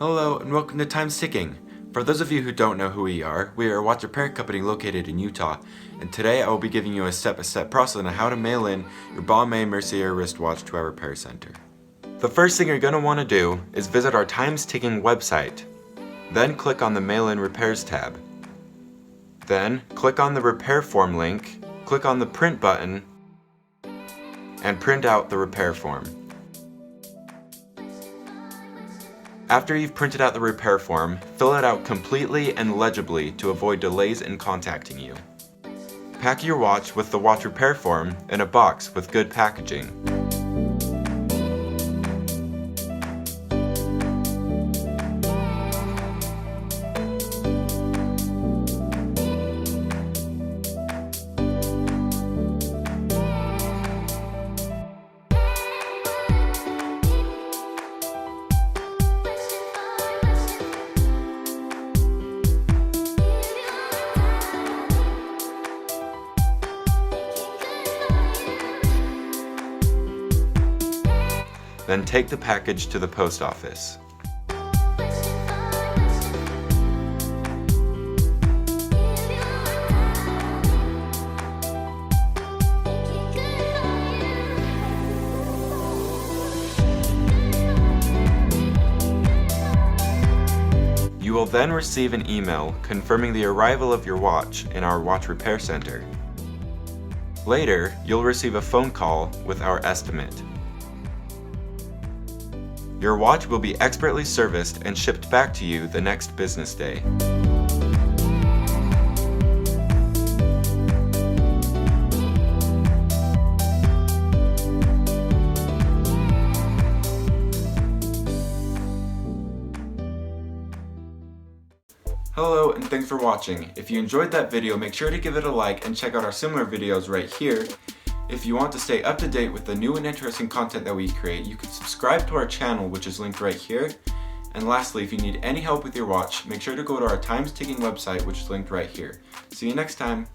Hello and welcome to Time's Ticking. For those of you who don't know who we are a watch repair company located in Utah, and today I will be giving you a step-by-step process on how to mail in your Baume Mercier wristwatch to our repair center. The first thing you're going to want to do is visit our Time's Ticking website. Then click on the Mail in Repairs tab. Then click on the repair form link, click on the print button, and print out the repair form. After you've printed out the repair form, fill it out completely and legibly to avoid delays in contacting you. Pack your watch with the watch repair form in a box with good packaging. Then take the package to the post office. You will then receive an email confirming the arrival of your watch in our watch repair center. Later, you'll receive a phone call with our estimate. Your watch will be expertly serviced and shipped back to you the next business day. Hello and thanks for watching. If you enjoyed that video, make sure to give it a like and check out our similar videos right here. If you want to stay up to date with the new and interesting content that we create, you can subscribe to our channel, which is linked right here. And lastly, if you need any help with your watch, make sure to go to our Time's Ticking website, which is linked right here. See you next time.